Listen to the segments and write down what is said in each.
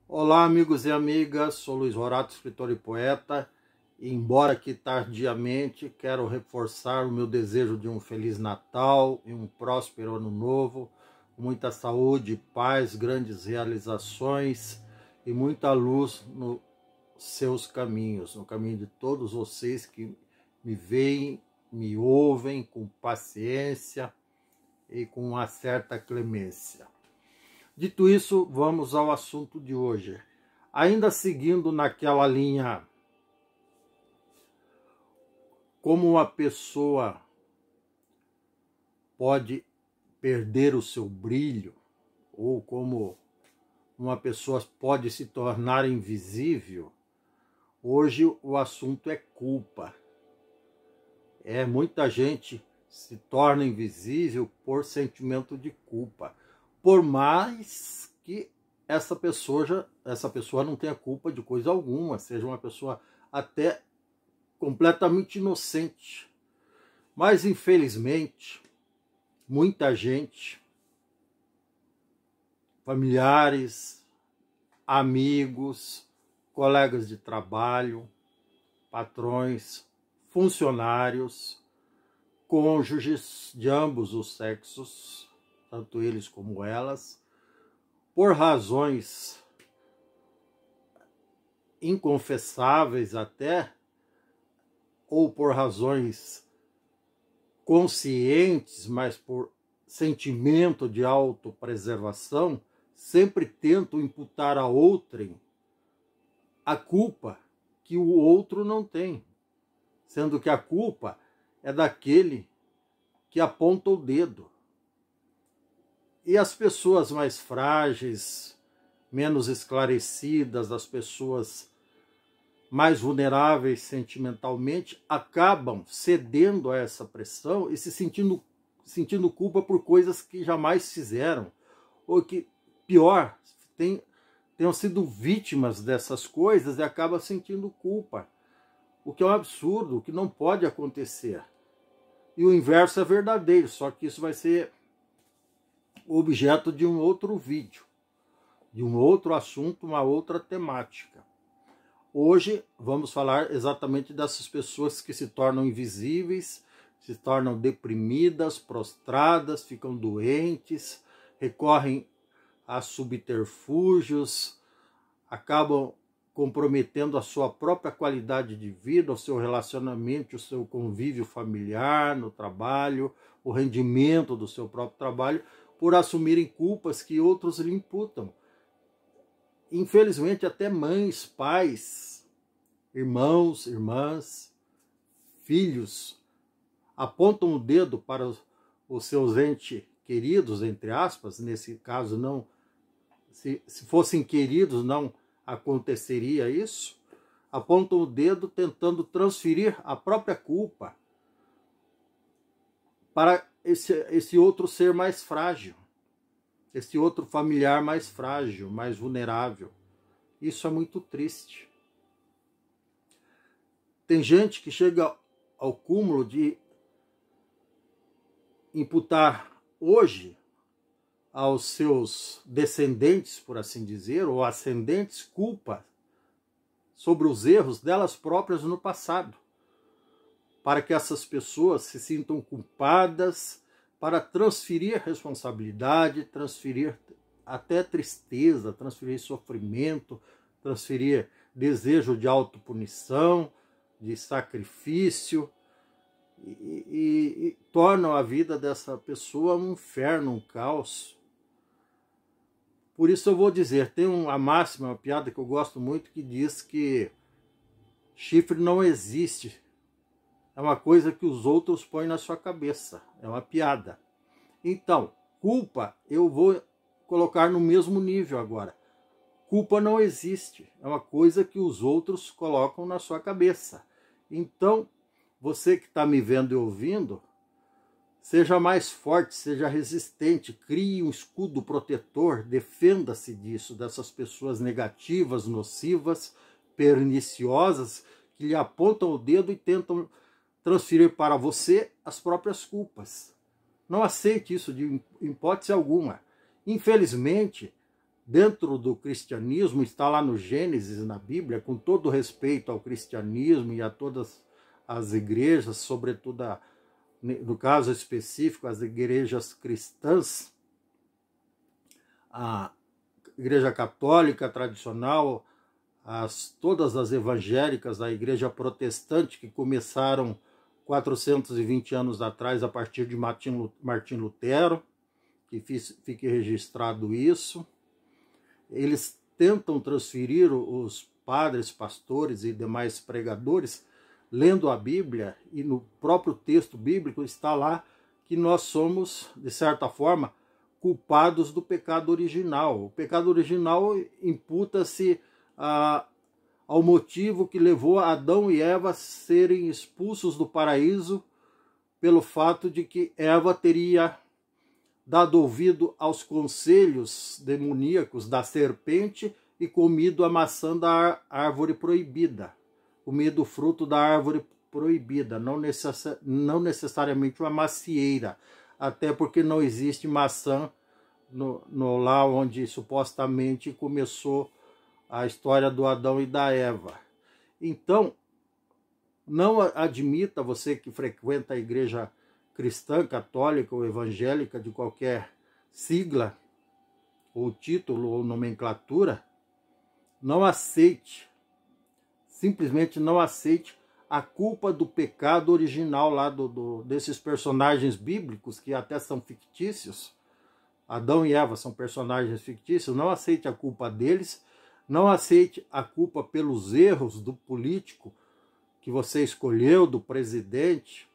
Olá, amigos e amigas, sou Luiz Rorato, escritor e poeta. E, embora que tardiamente, quero reforçar o meu desejo de um Feliz Natal e um próspero Ano Novo, muita saúde, paz, grandes realizações e muita luz nos seus caminhos, no caminho de todos vocês que me veem, me ouvem com paciência e com uma certa clemência. Dito isso, vamos ao assunto de hoje. Ainda seguindo naquela linha, como uma pessoa pode perder o seu brilho, ou como uma pessoa pode se tornar invisível, hoje o assunto é culpa. Muita gente se torna invisível por sentimento de culpa. Por mais que essa pessoa não tenha culpa de coisa alguma, seja uma pessoa até completamente inocente. Mas, infelizmente, muita gente, familiares, amigos, colegas de trabalho, patrões, funcionários, cônjuges de ambos os sexos, tanto eles como elas, por razões inconfessáveis até, ou por razões conscientes, mas por sentimento de autopreservação, sempre tentam imputar a outrem a culpa que o outro não tem, sendo que a culpa é daquele que aponta o dedo. E as pessoas mais frágeis, menos esclarecidas, as pessoas mais vulneráveis sentimentalmente, acabam cedendo a essa pressão e se sentindo culpa por coisas que jamais fizeram, ou que, pior, tenham sido vítimas dessas coisas e acabam sentindo culpa, o que é um absurdo, o que não pode acontecer. E o inverso é verdadeiro, só que isso vai ser objeto de um outro vídeo, de um outro assunto, uma outra temática. Hoje vamos falar exatamente dessas pessoas que se tornam invisíveis, se tornam deprimidas, prostradas, ficam doentes, recorrem a subterfúgios, acabam comprometendo a sua própria qualidade de vida, o seu relacionamento, o seu convívio familiar no trabalho, o rendimento do seu próprio trabalho, por assumirem culpas que outros lhe imputam. Infelizmente, até mães, pais, irmãos, irmãs, filhos apontam o dedo para os seus entes queridos, entre aspas, nesse caso não, se fossem queridos não aconteceria isso, apontam o dedo tentando transferir a própria culpa para esse outro ser mais frágil, esse outro familiar mais frágil, mais vulnerável. Isso é muito triste. Tem gente que chega ao cúmulo de imputar hoje aos seus descendentes, por assim dizer, ou ascendentes, culpa sobre os erros delas próprias no passado, para que essas pessoas se sintam culpadas, para transferir responsabilidade, transferir até tristeza, transferir sofrimento, transferir desejo de autopunição, de sacrifício, e tornam a vida dessa pessoa um inferno, um caos. Por isso eu vou dizer, tem uma máxima, uma piada que eu gosto muito, que diz que chifre não existe. É uma coisa que os outros põem na sua cabeça. É uma piada. Então, culpa eu vou colocar no mesmo nível agora. Culpa não existe. É uma coisa que os outros colocam na sua cabeça. Então, você que está me vendo e ouvindo, seja mais forte, seja resistente, crie um escudo protetor, defenda-se disso, dessas pessoas negativas, nocivas, perniciosas, que lhe apontam o dedo e tentam transferir para você as próprias culpas. Não aceite isso de hipótese alguma. Infelizmente, dentro do cristianismo, está lá no Gênesis, na Bíblia, com todo respeito ao cristianismo e a todas as igrejas, sobretudo, no caso específico, as igrejas cristãs, a Igreja Católica tradicional, todas as evangélicas, a Igreja Protestante, que começaram 420 anos atrás, a partir de Martim Lutero, que fique registrado isso. Eles tentam transferir os padres, pastores e demais pregadores, lendo a Bíblia, e no próprio texto bíblico está lá que nós somos, de certa forma, culpados do pecado original. O pecado original imputa-se ao motivo que levou Adão e Eva a serem expulsos do paraíso, pelo fato de que Eva teria dado ouvido aos conselhos demoníacos da serpente e comido a maçã da árvore proibida, comido o fruto da árvore proibida, não necessariamente uma macieira, até porque não existe maçã lá onde supostamente começou a história do Adão e da Eva. Então, não admita, você que frequenta a igreja cristã, católica ou evangélica, de qualquer sigla, ou título, ou nomenclatura, não aceite, simplesmente não aceite a culpa do pecado original lá desses personagens bíblicos, que até são fictícios. Adão e Eva são personagens fictícios. Não aceite a culpa deles, não aceite a culpa pelos erros do político que você escolheu, do presidente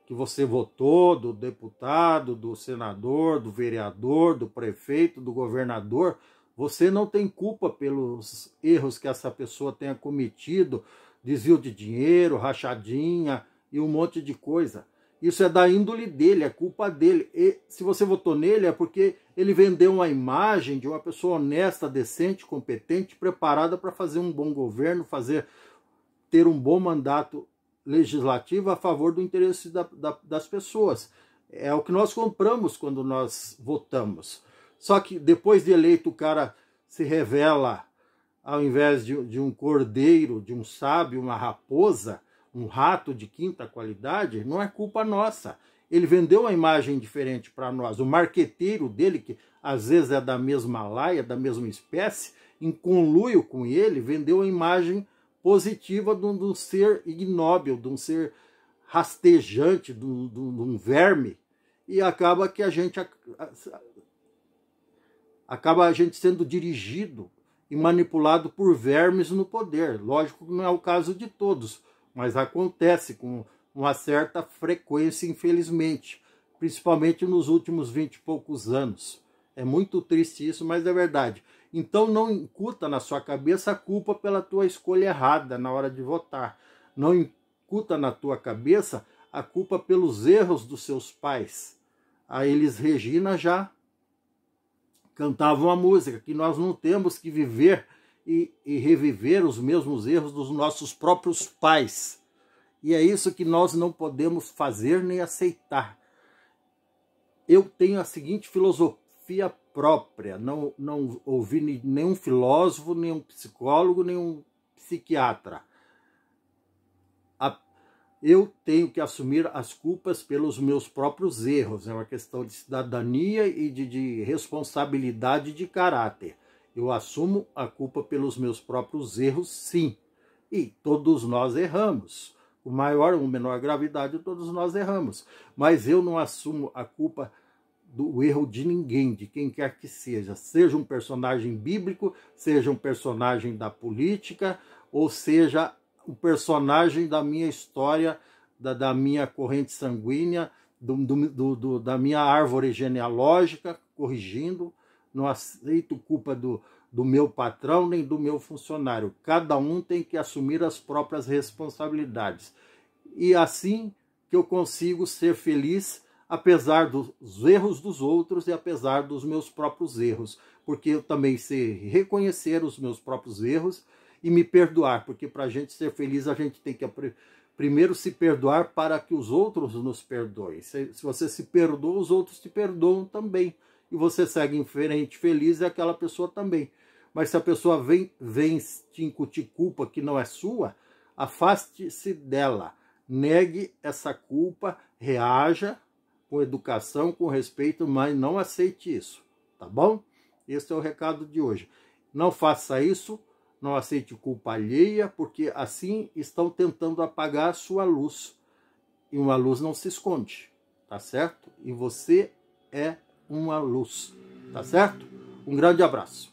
que você votou, do deputado, do senador, do vereador, do prefeito, do governador. Você não tem culpa pelos erros que essa pessoa tenha cometido, desvio de dinheiro, rachadinha e um monte de coisa. Isso é da índole dele, é culpa dele. E se você votou nele é porque ele vendeu uma imagem de uma pessoa honesta, decente, competente, preparada para fazer um bom governo, ter um bom mandato legislativo a favor do interesse das pessoas. É o que nós compramos quando nós votamos. Só que depois de eleito o cara se revela, ao invés de um cordeiro, de um sábio, uma raposa, um rato de quinta qualidade, não é culpa nossa. Ele vendeu uma imagem diferente para nós. O marqueteiro dele, que às vezes é da mesma laia, da mesma espécie, em conluio com ele, vendeu uma imagem positiva de um ser ignóbil, de um ser rastejante, de um verme, e acaba que a gente sendo dirigido e manipulado por vermes no poder. Lógico que não é o caso de todos, mas acontece com uma certa frequência, infelizmente, principalmente nos últimos 20 e poucos anos. É muito triste isso, mas é verdade. Então não incuta na sua cabeça a culpa pela tua escolha errada na hora de votar. Não incuta na tua cabeça a culpa pelos erros dos seus pais. A Elis Regina já cantava uma música, que nós não temos que viver e reviver os mesmos erros dos nossos próprios pais. E é isso que nós não podemos fazer nem aceitar. Eu tenho a seguinte filosofia própria, não ouvi nenhum filósofo, nenhum psicólogo, nenhum psiquiatra. Eu tenho que assumir as culpas pelos meus próprios erros. É uma questão de cidadania e de responsabilidade de caráter. Eu assumo a culpa pelos meus próprios erros, sim. E todos nós erramos. Com maior ou menor gravidade, todos nós erramos. Mas eu não assumo a culpa do erro de ninguém, de quem quer que seja. Seja um personagem bíblico, seja um personagem da política, ou seja um personagem da minha história, da minha corrente sanguínea, da minha árvore genealógica, corrigindo. Não aceito culpa do meu patrão nem do meu funcionário. Cada um tem que assumir as próprias responsabilidades. E assim que eu consigo ser feliz, apesar dos erros dos outros e apesar dos meus próprios erros. Porque eu também sei reconhecer os meus próprios erros e me perdoar. Porque para a gente ser feliz, a gente tem que primeiro se perdoar para que os outros nos perdoem. Se você se perdoa, os outros te perdoam também. e você segue em frente feliz e aquela pessoa também. Mas se a pessoa vem te incutir culpa que não é sua, afaste-se dela. Negue essa culpa, reaja com educação, com respeito, mas não aceite isso, tá bom? Esse é o recado de hoje. Não faça isso, não aceite culpa alheia, porque assim estão tentando apagar a sua luz. E uma luz não se esconde, tá certo? E você é uma luz, tá certo? Um grande abraço.